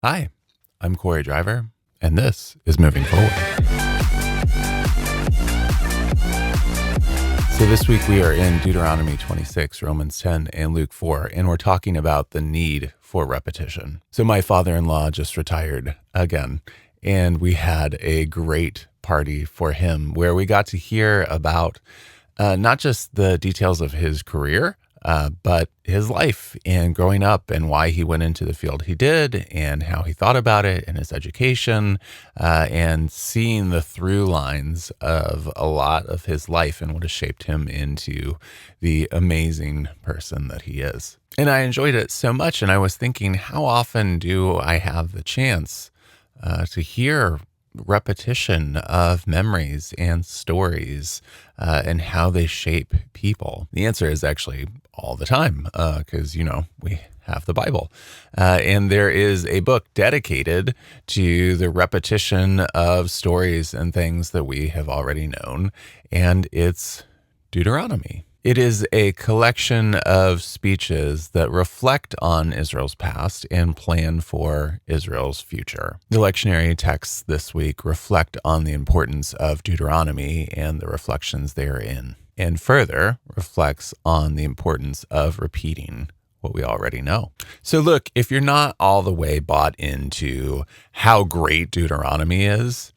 Hi, I'm Corey Driver, and this is Moving Forward. So this week we are in Deuteronomy 26, Romans 10, and Luke 4, and we're talking about the need for repetition. So my father-in-law just retired again, and we had a great party for him where we got to hear about not just the details of his career, but his life and growing up and why he went into the field he did and how he thought about it and his education, and seeing the through lines of a lot of his life and what has shaped him into the amazing person that he is. And I enjoyed it so much. And I was thinking, how often do I have the chance to hear repetition of memories and stories and how they shape people? The answer is actually all the time, because, we have the Bible. And there is a book dedicated to the repetition of stories and things that we have already known, and it's Deuteronomy. It is a collection of speeches that reflect on Israel's past and plan for Israel's future. The lectionary texts this week reflect on the importance of Deuteronomy and the reflections therein, and further reflects on the importance of repeating what we already know. So look, if you're not all the way bought into how great Deuteronomy is,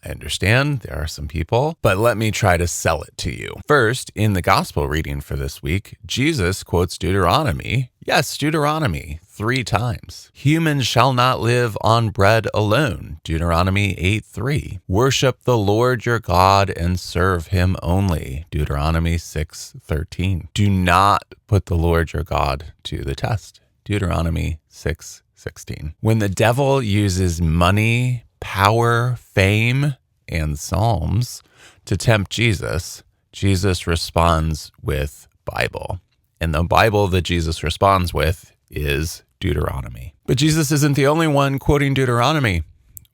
I understand there are some people, but let me try to sell it to you. First, in the gospel reading for this week, Jesus quotes Deuteronomy. Yes, Deuteronomy 3 times. Humans shall not live on bread alone. Deuteronomy 8:3. Worship the Lord your God and serve him only. Deuteronomy 6:13. Do not put the Lord your God to the test. Deuteronomy 6:16. When the devil uses money, power, fame, and psalms to tempt Jesus, Jesus responds with Bible. And the Bible that Jesus responds with is Deuteronomy. But Jesus isn't the only one quoting Deuteronomy.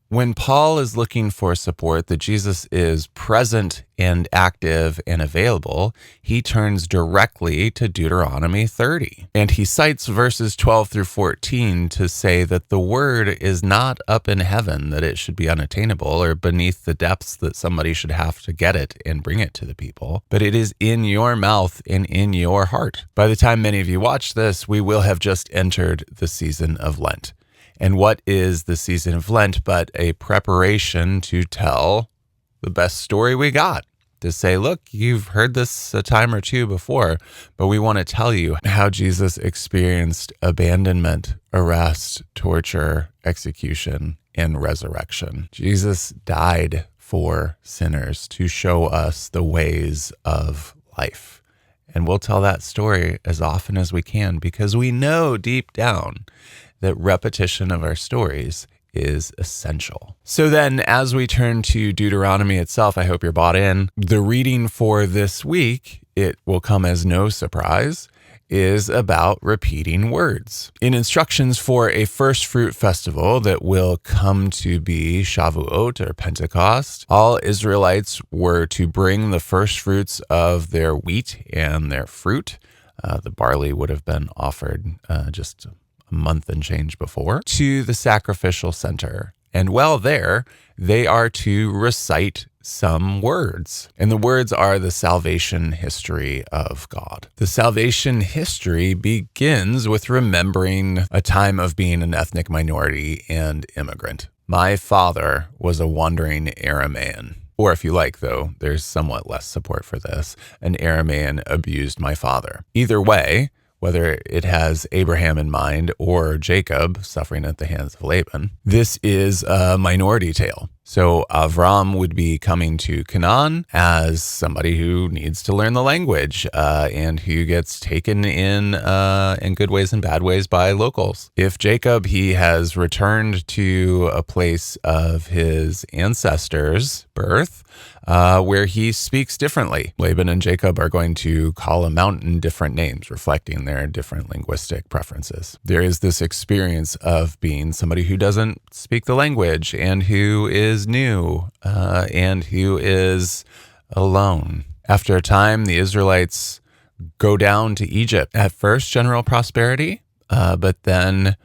When Paul is looking for support that Jesus is present and active and available, he turns directly to Deuteronomy 30. And he cites verses 12 through 14 to say that the word is not up in heaven, that it should be unattainable or beneath the depths that somebody should have to get it and bring it to the people, but it is in your mouth and in your heart. By the time many of you watch this, we will have just entered the season of Lent. And what is the season of Lent but a preparation to tell the best story we got? To say, look, you've heard this a time or two before, but we want to tell you how Jesus experienced abandonment, arrest, torture, execution, and resurrection. Jesus died for sinners to show us the ways of life. And we'll tell that story as often as we can because we know deep down that repetition of our stories is essential. So then, as we turn to Deuteronomy itself, I hope you're bought in. The reading for this week, it will come as no surprise, is about repeating words. In instructions for a first fruit festival that will come to be Shavuot or Pentecost, all Israelites were to bring the first fruits of their wheat and their fruit. The barley would have been offered just month and change before, to the sacrificial center. And while there, they are to recite some words. And the words are the salvation history of God. The salvation history begins with remembering a time of being an ethnic minority and immigrant. My father was a wandering Aramaean. Or if you like, though, there's somewhat less support for this. An Aramaean abused my father. Either way, whether it has Abraham in mind or Jacob suffering at the hands of Laban, this is a minority tale. So Avram would be coming to Canaan as somebody who needs to learn the language and who gets taken in good ways and bad ways by locals. If Jacob, he has returned to a place of his ancestors' birth where he speaks differently. Laban and Jacob are going to call a mountain different names, reflecting their different linguistic preferences. There is this experience of being somebody who doesn't speak the language and who is new and who is alone. After a time, the Israelites go down to Egypt. At first, general prosperity, but then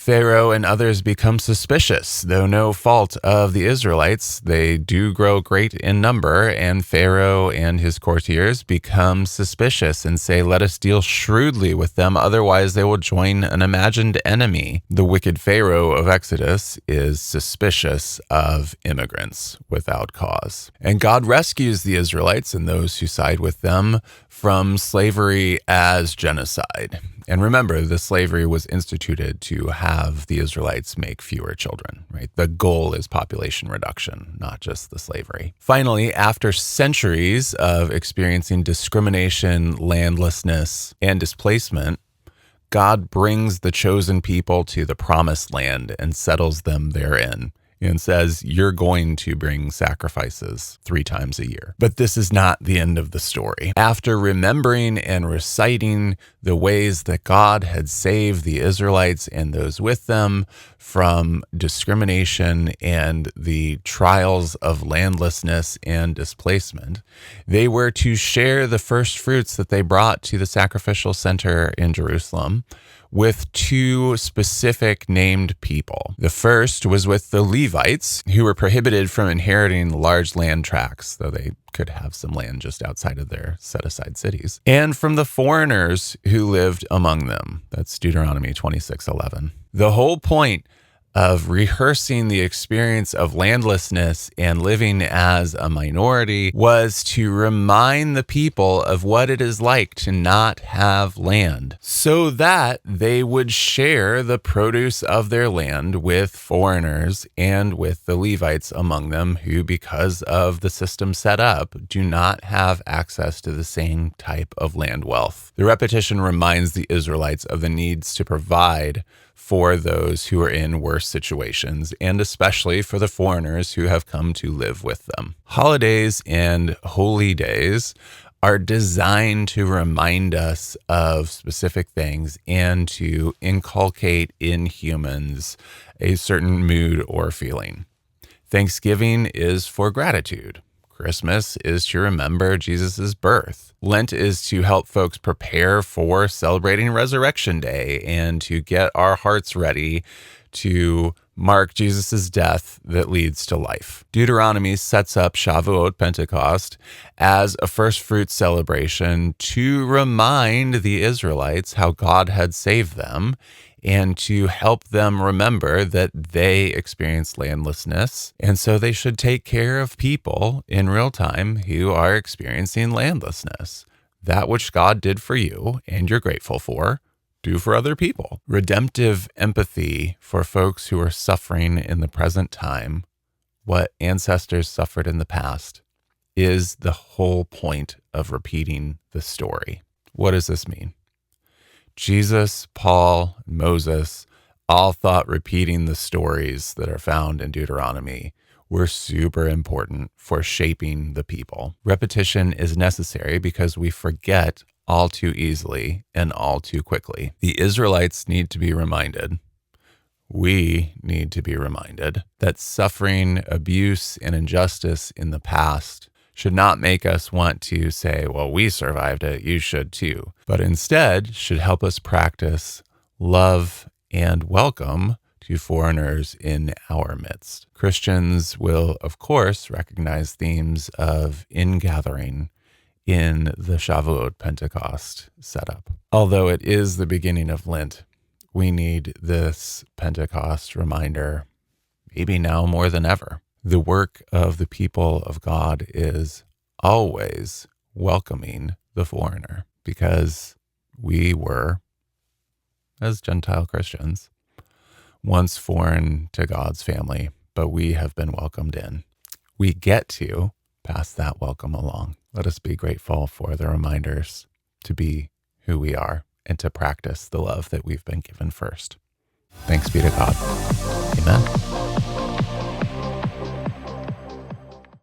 Pharaoh and others become suspicious, though no fault of the Israelites. They do grow great in number, and Pharaoh and his courtiers become suspicious and say, "Let us deal shrewdly with them, otherwise they will join an imagined enemy." The wicked Pharaoh of Exodus is suspicious of immigrants without cause. And God rescues the Israelites and those who side with them from slavery as genocide. And remember, the slavery was instituted to have the Israelites make fewer children, right? The goal is population reduction, not just the slavery. Finally, after centuries of experiencing discrimination, landlessness, and displacement, God brings the chosen people to the promised land and settles them therein, and says, "You're going to bring sacrifices 3 times a year." But this is not the end of the story. After remembering and reciting the ways that God had saved the Israelites and those with them from discrimination and the trials of landlessness and displacement, they were to share the first fruits that they brought to the sacrificial center in Jerusalem with 2 specific named people. The first was with the Levites, who were prohibited from inheriting large land tracts, though they could have some land just outside of their set-aside cities, and from the foreigners who lived among them. That's Deuteronomy 26:11. The whole point of rehearsing the experience of landlessness and living as a minority was to remind the people of what it is like to not have land, so that they would share the produce of their land with foreigners and with the Levites among them, who, because of the system set up, do not have access to the same type of land wealth. The repetition reminds the Israelites of the needs to provide for those who are in worse situations, and especially for the foreigners who have come to live with them. Holidays and holy days are designed to remind us of specific things and to inculcate in humans a certain mood or feeling. Thanksgiving is for gratitude. Christmas is to remember Jesus' birth. Lent is to help folks prepare for celebrating Resurrection Day and to get our hearts ready to mark Jesus' death that leads to life. Deuteronomy sets up Shavuot, Pentecost, as a first fruit celebration to remind the Israelites how God had saved them and to help them remember that they experienced landlessness. And so they should take care of people in real time who are experiencing landlessness. That which God did for you and you're grateful for, do for other people. Redemptive empathy for folks who are suffering in the present time, what ancestors suffered in the past, is the whole point of repeating the story. What does this mean? Jesus, Paul, Moses all thought repeating the stories that are found in Deuteronomy were super important for shaping the people. Repetition is necessary because we forget all too easily and all too quickly. The Israelites need to be reminded. We need to be reminded that suffering, abuse, and injustice in the past should not make us want to say, well, we survived it, you should too, but instead should help us practice love and welcome to foreigners in our midst. Christians will, of course, recognize themes of ingathering in the Shavuot Pentecost setup. Although it is the beginning of Lent, we need this Pentecost reminder, maybe now more than ever. The work of the people of God is always welcoming the foreigner, because we were, as Gentile Christians, once foreign to God's family, but we have been welcomed in. We get to pass that welcome along. Let us be grateful for the reminders to be who we are and to practice the love that we've been given first. Thanks be to God. Amen.